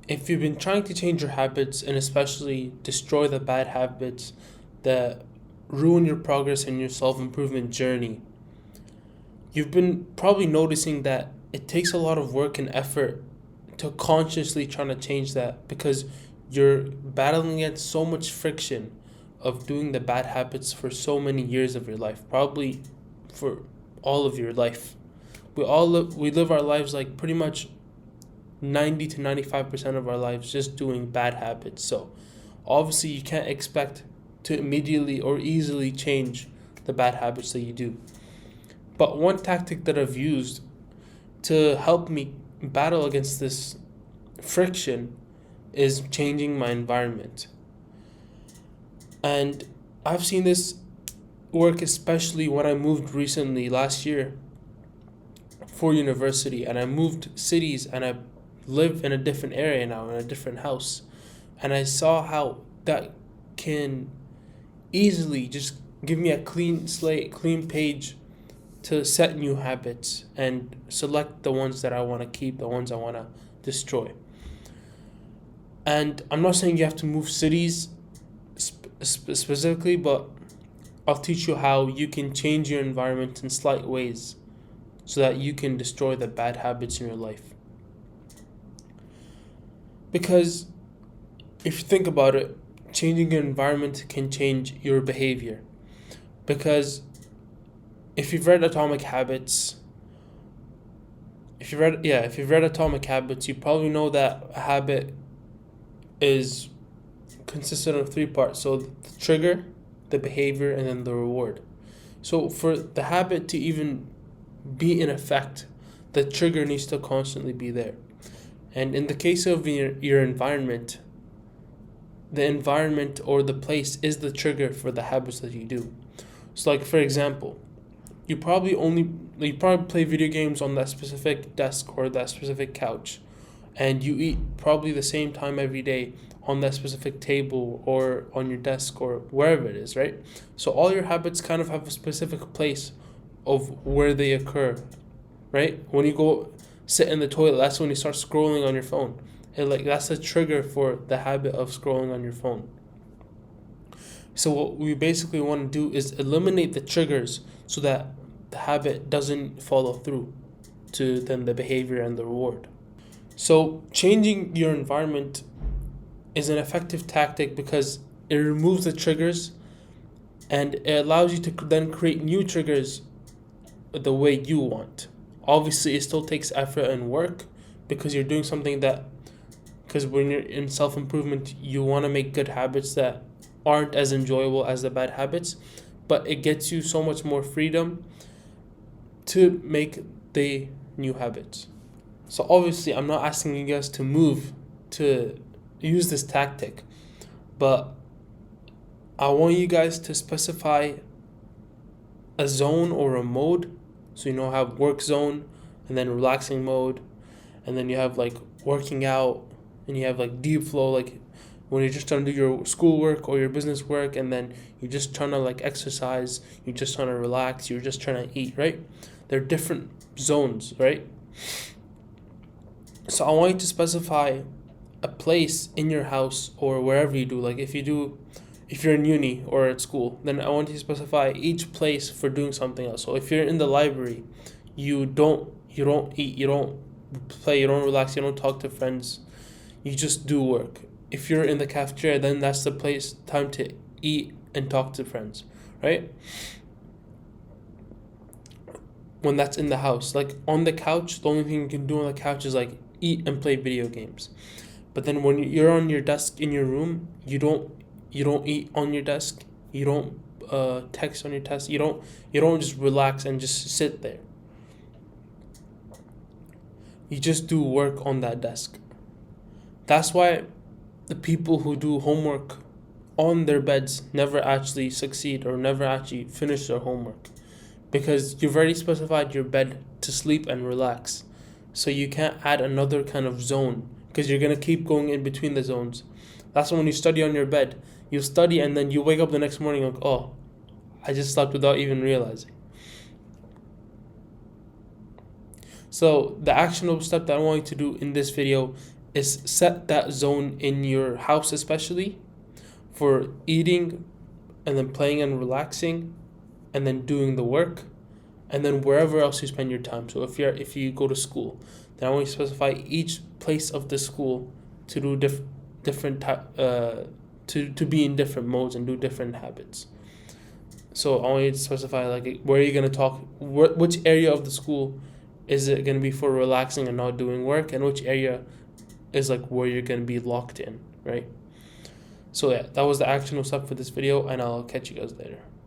If you've been trying to change your habits and especially destroy the bad habits that ruin your progress in your self improvement journey, you've been probably noticing that it takes a lot of work and effort to consciously trying to change that because you're battling against so much friction of doing the bad habits for so many years of your life, probably for all of your life. We live our lives like pretty much 90 to 95% of our lives just doing bad habits. So obviously you can't expect to immediately or easily change the bad habits that you do. But one tactic that I've used to help me battle against this friction is changing my environment. And I've seen this work especially when I moved recently last year for university, and I moved cities and I live in a different area now, in a different house. And I saw how that can easily just give me a clean slate, clean page to set new habits and select the ones that I want to keep, the ones I want to destroy. And I'm not saying you have to move cities specifically, but I'll teach you how you can change your environment in slight ways so that you can destroy the bad habits in your life. Because if you think about it, changing your environment can change your behavior. Because if you've read Atomic Habits, if you've read Atomic Habits, you probably know that a habit is consistent of three parts. So the trigger, the behavior, and then the reward. So for the habit to even be in effect, the trigger needs to constantly be there. And in the case of your environment, the environment or the place is the trigger for the habits that you do. So like for example, you probably play video games on that specific desk or that specific couch, and you eat probably the same time every day on that specific table or on your desk or wherever it is, right? So all your habits kind of have a specific place of where they occur, right? When you go sit in the toilet, that's when you start scrolling on your phone. And that's a trigger for the habit of scrolling on your phone. So what we basically want to do is eliminate the triggers so that the habit doesn't follow through to then the behavior and the reward. So changing your environment is an effective tactic because it removes the triggers and it allows you to then create new triggers the way you want. Obviously, it still takes effort and work because you're doing something because when you're in self-improvement, you want to make good habits that aren't as enjoyable as the bad habits, but it gets you so much more freedom to make the new habits. So obviously, I'm not asking you guys to move to use this tactic, but I want you guys to specify a zone or a mode. So have work zone and then relaxing mode, and then you have like working out, and you have like deep flow, like when you're just trying to do your schoolwork or your business work, and then you're just trying to like exercise, you're just trying to relax, you're just trying to eat, right? They're different zones, right? So I want you to specify a place in your house or wherever you do. Like if you're in uni or at school, then I want you to specify each place for doing something else. So if you're in the library, you don't eat, you don't play, you don't relax, you don't talk to friends, you just do work. If you're in the cafeteria, then that's the time to eat and talk to friends, right? When that's in the house, like on the couch, the only thing you can do on the couch is like eat and play video games. But then when you're on your desk in your room, you don't eat on your desk, you don't text on your desk, you don't just relax and just sit there. You just do work on that desk. That's why the people who do homework on their beds never actually succeed or never actually finish their homework, because you've already specified your bed to sleep and relax. So you can't add another kind of zone because you're going to keep going in between the zones. That's when you study on your bed. You study and then you wake up the next morning like, oh, I just slept without even realizing. So the actionable step that I want you to do in this video is set that zone in your house, especially for eating and then playing and relaxing and then doing the work and then wherever else you spend your time. So if you go to school, then I want you to specify each place of the school to do different to be in different modes and do different habits. So I want you to specify like where you're gonna talk, which area of the school is it gonna be for relaxing and not doing work, and which area is like where you're gonna be locked in, right? So yeah, that was the actionable step for this video, and I'll catch you guys later.